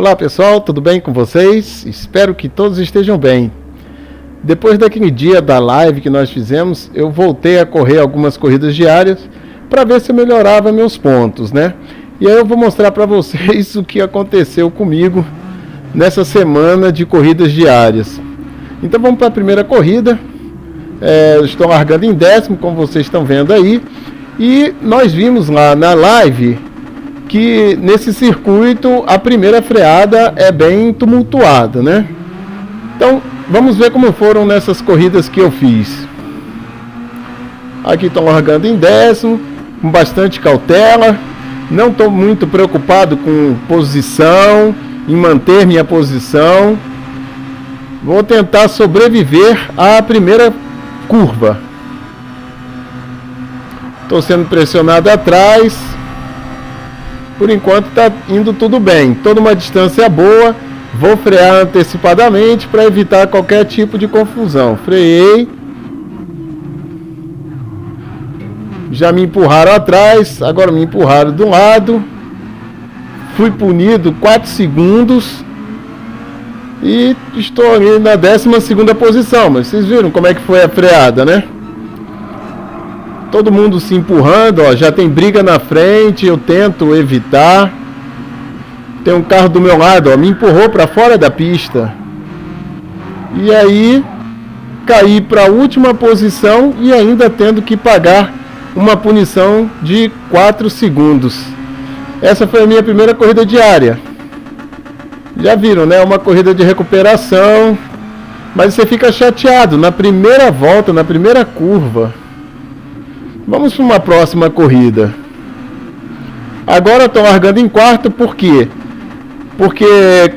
Olá pessoal, tudo bem com vocês? Espero que todos estejam bem. Depois daquele dia da live que nós fizemos, eu voltei a correr algumas corridas diárias para ver se eu melhorava meus pontos, né? E aí eu vou mostrar para vocês o que aconteceu comigo nessa semana de corridas diárias. Então vamos para a primeira corrida. Eu estou largando em 10º, como vocês estão vendo aí. E nós vimos lá na live que nesse circuito a primeira freada é bem tumultuada, né? Então vamos ver como foram nessas corridas que eu fiz. Aqui estou largando em 10º, com bastante cautela. Não estou muito preocupado com posição, em manter minha posição. Vou tentar sobreviver à primeira curva. Estou sendo pressionado atrás. Por enquanto está indo tudo bem. Toda uma distância boa. Vou frear antecipadamente para evitar qualquer tipo de confusão. Freiei. Já me empurraram atrás. Agora me empurraram do lado. Fui punido 4 segundos. E estou ali na 12ª posição. Mas vocês viram como é que foi a freada, né? Todo mundo se empurrando, ó, já tem briga na frente, eu tento evitar. Tem um carro do meu lado, ó, me empurrou para fora da pista. E aí, caí para a última posição e ainda tendo que pagar uma punição de 4 segundos. Essa foi a minha primeira corrida diária. Já viram, né? Uma corrida de recuperação. Mas você fica chateado na primeira volta, na primeira curva. Vamos para uma próxima corrida. Agora estou largando em 4º, por quê? Porque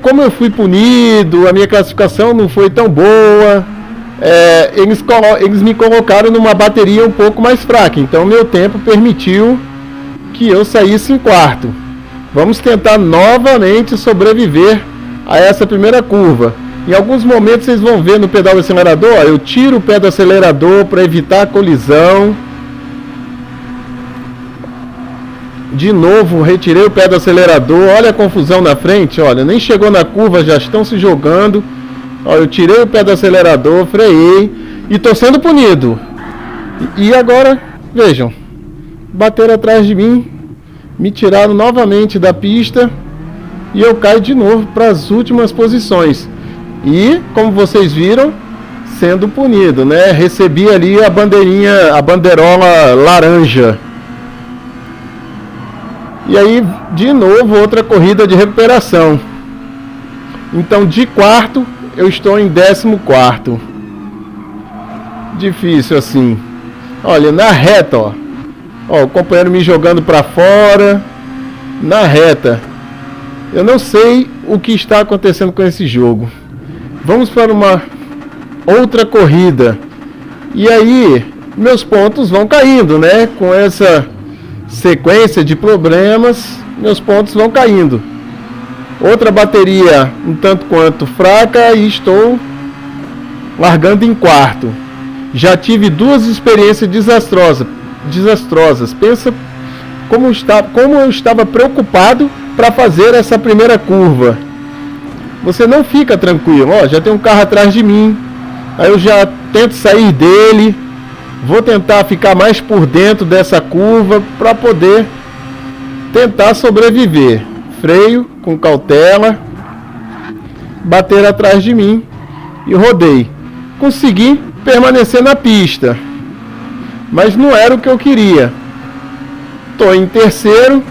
como eu fui punido, a minha classificação não foi tão boa. Eles me colocaram numa bateria um pouco mais fraca. Então meu tempo permitiu que eu saísse em 4º. Vamos tentar novamente sobreviver a essa primeira curva. Em alguns momentos vocês vão ver no pedal do acelerador, ó, eu tiro o pé do acelerador para evitar a colisão. De novo, retirei o pé do acelerador. Olha a confusão na frente, olha, nem chegou na curva, já estão se jogando. Ó, eu tirei o pé do acelerador, freiei e estou sendo punido. E agora, vejam, bateram atrás de mim, me tiraram novamente da pista e eu caio de novo para as últimas posições. E, como vocês viram, sendo punido, né? Recebi ali a bandeirinha, a bandeirola laranja. E aí, de novo, outra corrida de recuperação. Então, de 4º, eu estou em 14º. Difícil assim. Olha, na reta, ó. Ó, o companheiro me jogando para fora. Na reta. Eu não sei o que está acontecendo com esse jogo. Vamos para uma outra corrida. E aí, meus pontos vão caindo, né? Com essa sequência de problemas, meus pontos vão caindo. Outra bateria um tanto quanto fraca e estou largando em 4º. Já tive 2 experiências desastrosas. Pensa como eu estava preocupado para fazer essa primeira curva. Você não fica tranquilo, ó, já tem um carro atrás de mim. Aí eu já tento sair dele. Vou tentar ficar mais por dentro dessa curva para poder tentar sobreviver. Freio com cautela. Bater atrás de mim e rodei. Consegui permanecer na pista. Mas não era o que eu queria. Estou em 3º.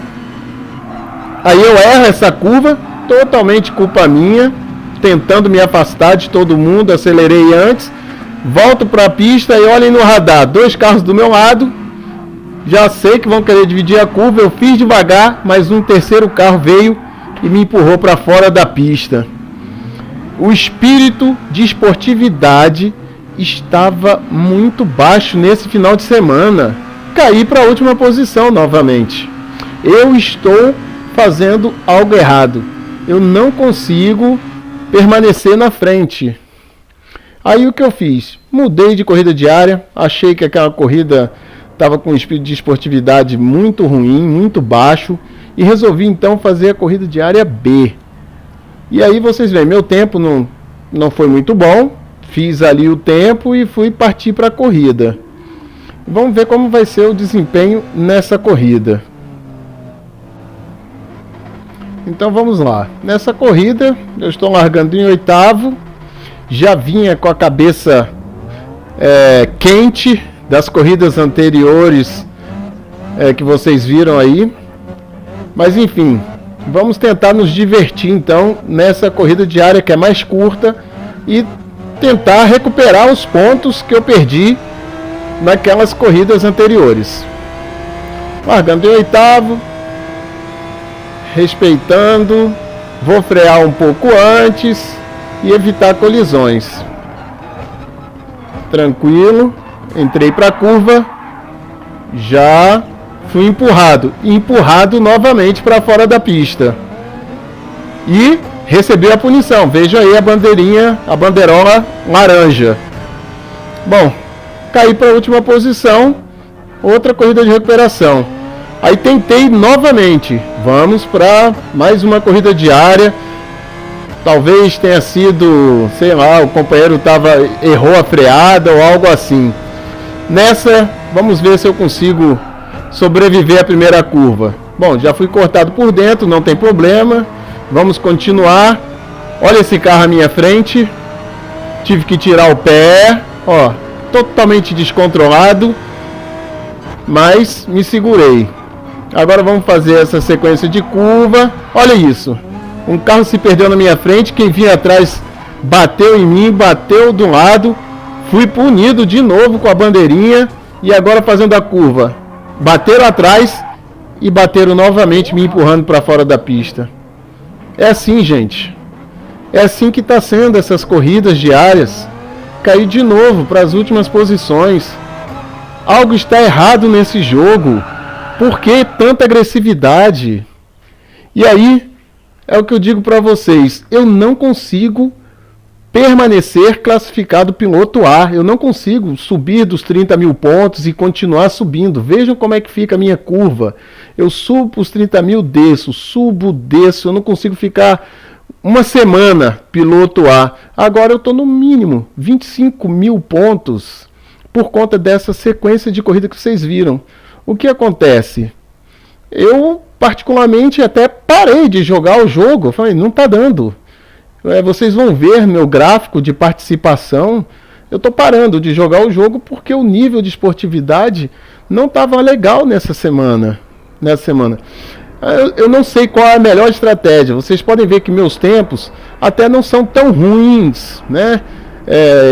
Aí eu erro essa curva. Totalmente culpa minha. Tentando me afastar de todo mundo. Acelerei antes. Volto para a pista e olhem no radar, 2 carros do meu lado, já sei que vão querer dividir a curva, eu fiz devagar, mas um 3º carro veio e me empurrou para fora da pista. O espírito de esportividade estava muito baixo nesse final de semana, caí para a última posição novamente. Eu estou fazendo algo errado, eu não consigo permanecer na frente. Aí o que eu fiz? Mudei de corrida diária, achei que aquela corrida estava com um espírito de esportividade muito ruim, muito baixo, e resolvi então fazer a corrida diária B. E aí vocês veem, meu tempo não foi muito bom. Fiz ali o tempo e fui partir para a corrida. Vamos ver como vai ser o desempenho nessa corrida. Então vamos lá. Nessa corrida eu estou largando em 8º. Já vinha com a cabeça quente das corridas anteriores que vocês viram aí. Mas enfim, vamos tentar nos divertir então nessa corrida diária que é mais curta e tentar recuperar os pontos que eu perdi naquelas corridas anteriores. Largando em 8º, respeitando, vou frear um pouco antes e evitar colisões. Tranquilo, entrei para a curva, já fui empurrado novamente para fora da pista e recebi a punição. Veja aí a bandeirinha, a bandeirola laranja. Bom, caí para a última posição, outra corrida de recuperação. Aí tentei novamente, vamos para mais uma corrida diária. Talvez tenha sido, sei lá, o companheiro errou a freada ou algo assim. Nessa, vamos ver se eu consigo sobreviver à primeira curva. Bom, já fui cortado por dentro, não tem problema. Vamos continuar. Olha esse carro à minha frente. Tive que tirar o pé, ó, totalmente descontrolado, mas me segurei. Agora vamos fazer essa sequência de curva. Olha isso. Um carro se perdeu na minha frente, quem vinha atrás bateu em mim, bateu do lado. Fui punido de novo com a bandeirinha e agora fazendo a curva. Bateram atrás e bateram novamente me empurrando para fora da pista. É assim, gente. É assim que está sendo essas corridas diárias. Caí de novo para as últimas posições. Algo está errado nesse jogo. Por que tanta agressividade? E aí, é o que eu digo para vocês. Eu não consigo permanecer classificado piloto A. Eu não consigo subir dos 30 mil pontos e continuar subindo. Vejam como é que fica a minha curva. Eu subo os 30 mil, desço, subo, desço. Eu não consigo ficar uma semana piloto A. Agora eu estou no mínimo 25 mil pontos por conta dessa sequência de corrida que vocês viram. O que acontece? Eu particularmente até parei de jogar o jogo. Eu falei, não está dando. Vocês vão ver meu gráfico de participação. Eu estou parando de jogar o jogo porque o nível de esportividade não estava legal nessa semana. Eu não sei qual é a melhor estratégia. Vocês podem ver que meus tempos até não são tão ruins, né?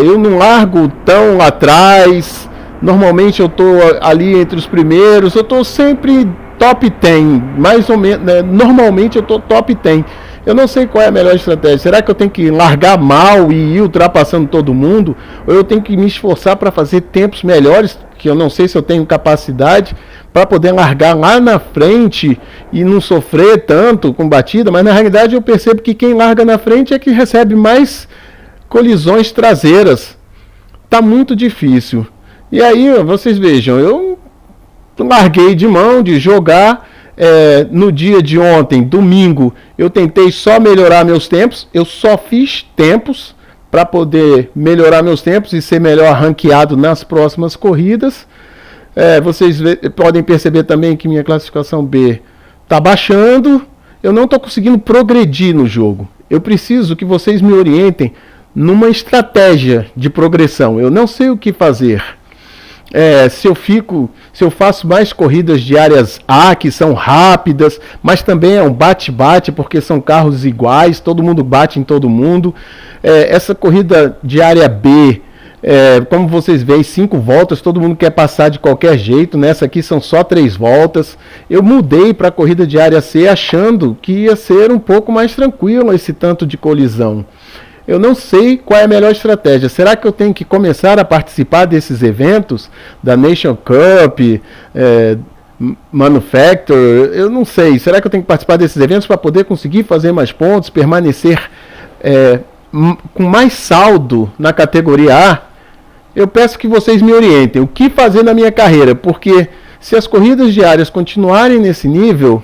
Eu não largo tão lá atrás. Normalmente eu estou ali entre os primeiros. Eu estou sempre top 10, mais ou menos, né? Normalmente eu estou top 10. Eu não sei qual é a melhor estratégia. Será que eu tenho que largar mal e ir ultrapassando todo mundo? Ou eu tenho que me esforçar para fazer tempos melhores, que eu não sei se eu tenho capacidade, para poder largar lá na frente e não sofrer tanto com batida? Mas na realidade eu percebo que quem larga na frente é que recebe mais colisões traseiras. Tá muito difícil. E aí, vocês vejam, eu larguei de mão de jogar. No dia de ontem, domingo, eu tentei só melhorar meus tempos. Eu só fiz tempos para poder melhorar meus tempos e ser melhor ranqueado nas próximas corridas. Vocês podem perceber também que minha classificação B está baixando. Eu não estou conseguindo progredir no jogo. Eu preciso que vocês me orientem numa estratégia de progressão. Eu não sei o que fazer. Se eu faço mais corridas diárias A, que são rápidas, mas também é um bate-bate, porque são carros iguais, todo mundo bate em todo mundo. Essa corrida diária B, como vocês veem, 5 voltas, todo mundo quer passar de qualquer jeito. Nessa aqui são só 3 voltas. Eu mudei para a corrida diária C, achando que ia ser um pouco mais tranquilo esse tanto de colisão. Eu não sei qual é a melhor estratégia. Será que eu tenho que começar a participar desses eventos? Da Nation Cup, Manufacture? Eu não sei. Será que eu tenho que participar desses eventos para poder conseguir fazer mais pontos, permanecer com mais saldo na categoria A? Eu peço que vocês me orientem. O que fazer na minha carreira? Porque se as corridas diárias continuarem nesse nível,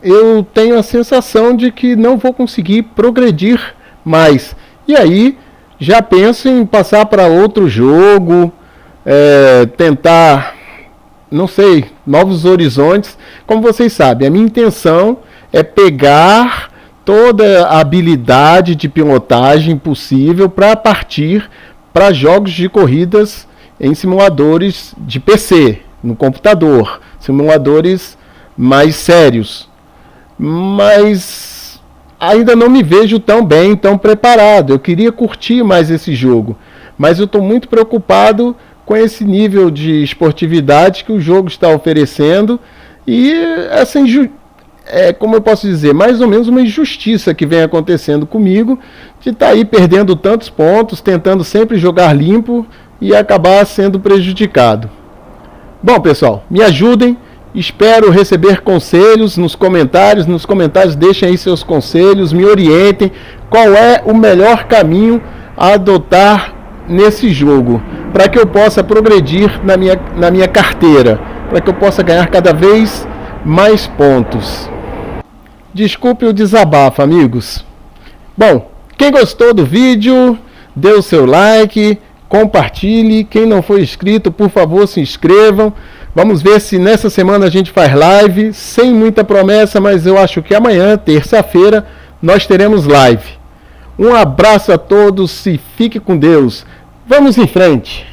eu tenho a sensação de que não vou conseguir progredir mais. E aí já penso em passar para outro jogo, tentar, não sei, novos horizontes. Como vocês sabem, a minha intenção é pegar toda a habilidade de pilotagem possível para partir para jogos de corridas em simuladores de PC, no computador, simuladores mais sérios. Mas ainda não me vejo tão bem, tão preparado. Eu queria curtir mais esse jogo, mas eu estou muito preocupado com esse nível de esportividade que o jogo está oferecendo e essa como eu posso dizer, mais ou menos uma injustiça que vem acontecendo comigo, de estar aí perdendo tantos pontos, tentando sempre jogar limpo e acabar sendo prejudicado. Bom, pessoal, me ajudem, espero receber conselhos nos comentários. Nos comentários deixem aí seus conselhos, me orientem qual é o melhor caminho a adotar nesse jogo, para que eu possa progredir na minha carteira, para que eu possa ganhar cada vez mais pontos. Desculpe o desabafo, amigos. Bom, quem gostou do vídeo, dê o seu like, compartilhe. Quem não for inscrito, por favor, se inscrevam. Vamos ver se nessa semana a gente faz live, sem muita promessa, mas eu acho que amanhã, terça-feira, nós teremos live. Um abraço a todos e fique com Deus. Vamos em frente!